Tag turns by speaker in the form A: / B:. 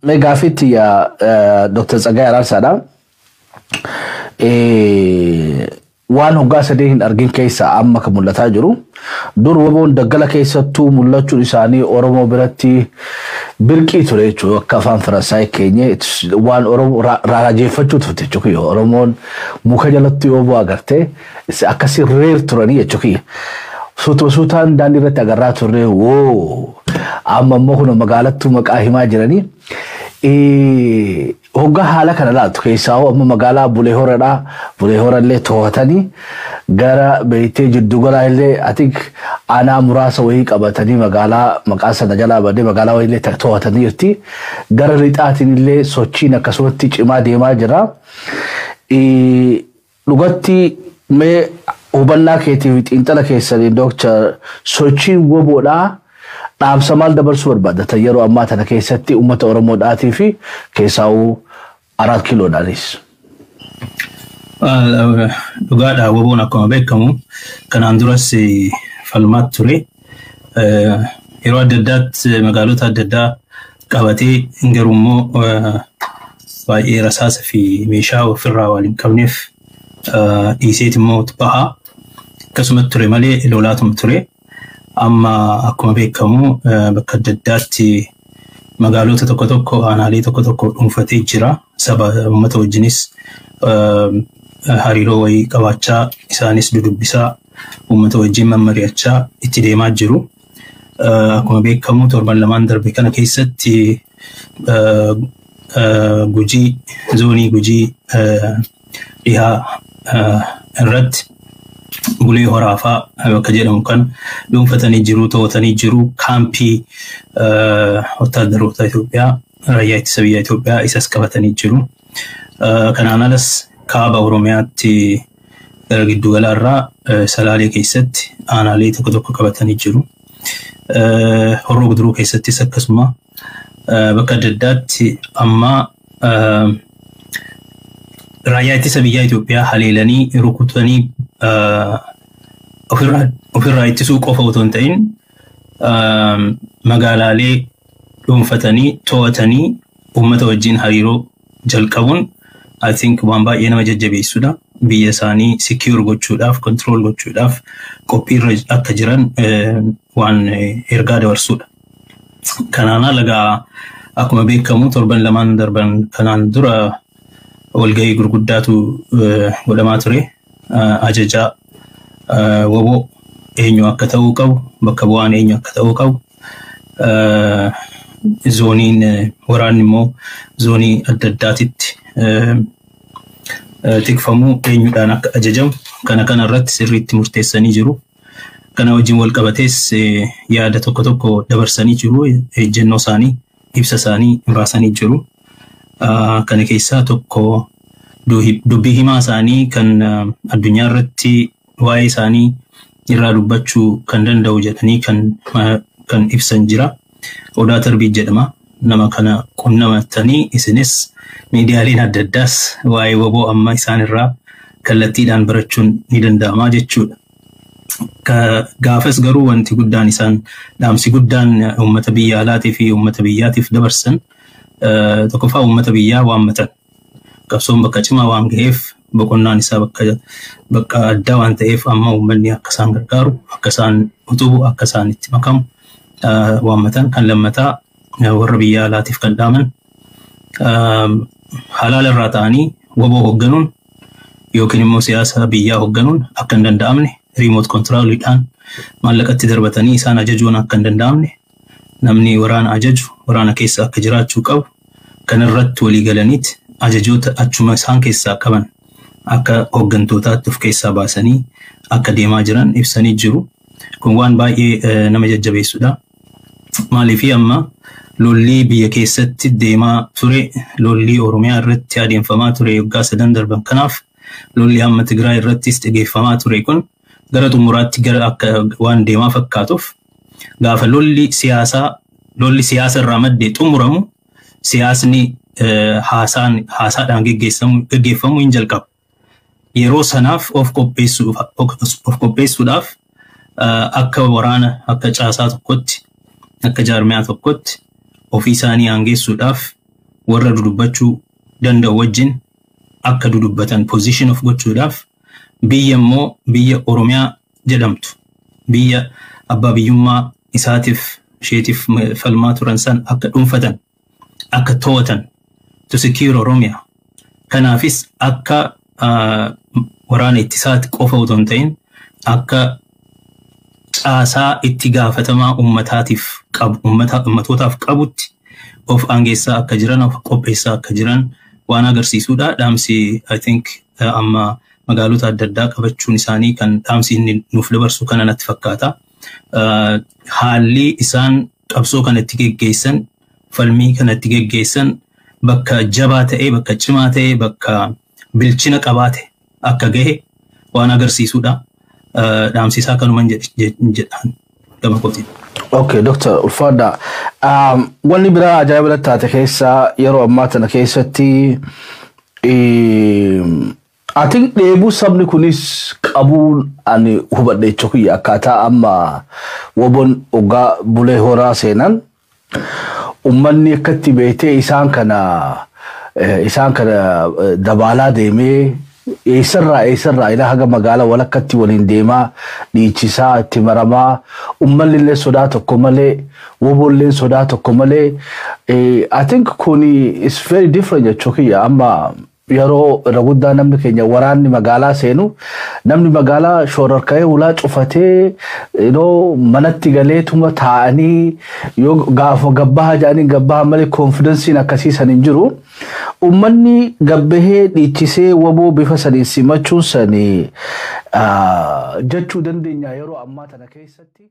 A: Megafiti ya Dr. Tsagaya Ararsaadha. Waan hoggaa sadii hin argin keessa amma kan mul'ataa jiru. Dur waboon daggala keessattuu mul'achuun isaanii Oromoo biratti birqii ture jechuudha. Akka afaan Faransaay keenya waan Oromoo raajeffachuu turte jechuudha. Oromoon muka jalatti yoo bu'aa agartee akkasii reer turanii jechuudha. Suutaan daandii irratti agarraa turre woo amma immoo kun magaalattuu maqaa himaa jiranii. Hoggaa haala kana laatu keessaa amma magaalaa Bulee Horadhaa Bulee Horallee to'atanii gara beeytee jiddu galaa illee atik aanaa muraasa wayii qabatanii magaalaa maqaa sana jalaa badee magaalaa wayii illee to'atanii jirti. Gara lixaatiin illee sochiin akkasumatti cimaa deemaa jira. Dhugatti mee hubannaa keetiif xiinxala keessanii Dr. sochiin woboodhaa dhaamsa maal dabarsuu barbaadatan yeroo ammaa tana keessatti uummata Oromoodhaatii fi keessaa'uu 4 kiloodhaanis.
B: Dhugaadhaa woboon akkuma beekamu kanaan duras falmaat ture. Yeroo adda addaatti magaalota adda addaa qabatee garummoo baay'ee rasaasa fi meeshaa ofirraa waliin qabneef dhiiseet immoo bahaa akkasumatti ture malee lolaatuma ture. Amma akkuma beekamu bakka adda addaatti magaalota tokko tokko aanaalee tokko tokko dhuunfatee jira. Saba uummata wajjinis hariiroo wayii qabaachaa isaanis dudubbisaa uummata wajjin mammari'achaa itti deemaa jiru. Akkuma beekamu torban lamaan darbe kana keessatti Gujii zoonii Gujii dhihaa irratti Bulee Horaafaa bakka jedhamu kan dhuunfatanii jiru to'atanii jiru kaampii wataadaroota Itoophiyaa raayyaa ittisa biyya Itoophiyaa isas qabatanii jiru. Kanaan alas kaaba Oromiyaatti gara giddu galaarraa Salaalee keessatti aanaalee tokko tokko qabatanii jiru. Horroo Guduruu keessattis akkasuma bakka adda addaatti amma raayyaa ittisa biyya Itoophiyaa haleelanii rukutanii ofirraa ittisuu qofa otoo hin ta'in magaalaalee dhuunfatanii to'atanii uummata wajjin hariiroo jalqabuun I think waan baay'ee nama jajjabeessudha. Biyya isaanii secure gochuudhaaf control gochuudhaaf qophiirra akka jiran waan ergaa dabarsudha. Kanaan alagaa akkuma beekamu torban lamaan darban kanaan dura walgahii gurguddaatu godhamaa ture. Ajajaa woboo eenyu akka ta'uu qabu bakka bu'aan eenyu akka ta'uu qabu zooniin waraanni immoo zoonii adda addaatitti tikfamuu eenyudhaan akka ajajamu kana irratti sirriitti murteessanii jiru. Kana wajjin wal qabatees yaada tokko tokko dabarsanii jiru. Ejjennoo isaanii ibsa isaanii baasanii jiru. Kana keessaa tokko dubbii himaa isaanii kan addunyaa irratti waa'ee isaanii irraa dubbachuu kan danda'u jedhanii kan ibsan jira. Odaa Tarbii jedhama. Nama kana qunnamatanii isinis miidiyaaleen adda addaas waa'ee woboo amma isaan irraa kallattiidhaan barachuun ni danda'ama jechuudha. Gaafas garuu wanti guddaan isaan dhaamsi guddaan uummata biyya alaatii fi uummata biyyaatiif dabarsan tokkoffaa uummata biyyaa waammatan. Qabsoon bakka cimaa waan ga'eef boqonnaan isaa bakka addaa waan ta'eef amma uummanni akka isaan gargaaru akka isaan utubu akka isaan itti makamu waammatan. Kan lammataa warra biyya alaatiif kan dhaaman halaala irraa ta'anii woboo hoogganuun yookiin immoo siyaasa biyyaa hoogganuun akka hin danda'amne remote controlidhaan maallaqatti darbatanii isaan ajajuun akka hin danda'amne namni waraana ajaju waraana keessa akka jiraachuu qabu kan irratti walii galaniiti ajajoota achuma isaan keessaa qaban akka hooggantootaatti of keessaa baasanii akka deemaa jiran ibsanii jiru. Kun waan baay'ee nama jajjabeessudha. Maaliif amma lolli biyya keessatti deemaa ture lolli Oromiyaa irratti adeemfamaa ture waggaa 3 darban kanaaf lolli amma Tigraay irrattis xiyyeeffamaa ture kun gara xumuraatti gara akka waan deemaa fakkaatuuf gaafa lolli siyaasa irraa maddee xumuramu siyaasni haasaadhaan geggeeffamu hin jalqabu. Yeroo sanaaf of qopheessuudhaaf akka waraana akka caasaa tokkotti akka jaarmiyaa tokkotti ofii isaanii aangeessuudhaaf warra dudubbachuu danda'u wajjin akka dudubbatan position of gochuudhaaf biyya immoo biyya Oromiyaa jedhamtu biyya abbaa biyyummaa isaatiif isheetiif falmaa turan san akka dhuunfatan akka to'atan to secure Oromiyaa. Kanaafis akka waraana ittisaatti qofa otoo hin ta'in akka caasaa itti gaafatamaa uummataatiif qabu uummatootaaf qabutti of aangeessaa akka jiran of qopheessaa akka jiran waan agarsiisudha. Dhaamsi I think amma magaalota adda addaa qabachuun isaanii kan dhaamsi inni nuuf dabarsu kana natti fakkaata. Haalli isaan qabsoo kanatti geggeessan falmii kanatti geggeessan bakka jabaa ta'ee bakka cimaa ta'ee bakka bilchina qabaate akka gahe waan agarsiisudha. Dhaamsi isaa kanuman jedhaan gama kootiin.
A: Okay, Dr. Ulfaadha. Wanni biraa ajaa'iba taate keessa yeroo ammaa tana keessatti I think dheebuu sabni kunis qabuun ani hubadhe chokiyya akkaataa amma wobon ogaa bulee horaa seenan ummanni akkatti beetee isaan kana dabalaa deemee eessarraa ila haga magaala walakkatti waliin deemaa dhiichisaa itti maramaa ummanni illee sodaa tokko malee wobolleen sodaa tokko malee I think kuni is very different jechokiyya amma yeroo raguddaa namni keenya waraanni magaalaa seenu namni magaalaa shoorarka'ee ulaa cufatee manatti galeetuma taa'anii yoo gaafa gabbaha jedhanii gabbaha malee konfidensiin akkasiisan hin jiru. Ummanni gabbahee dhiichisee woboo bifa saniin simachuun sanii jechuu dandeenya yeroo ammaa tana keessatti.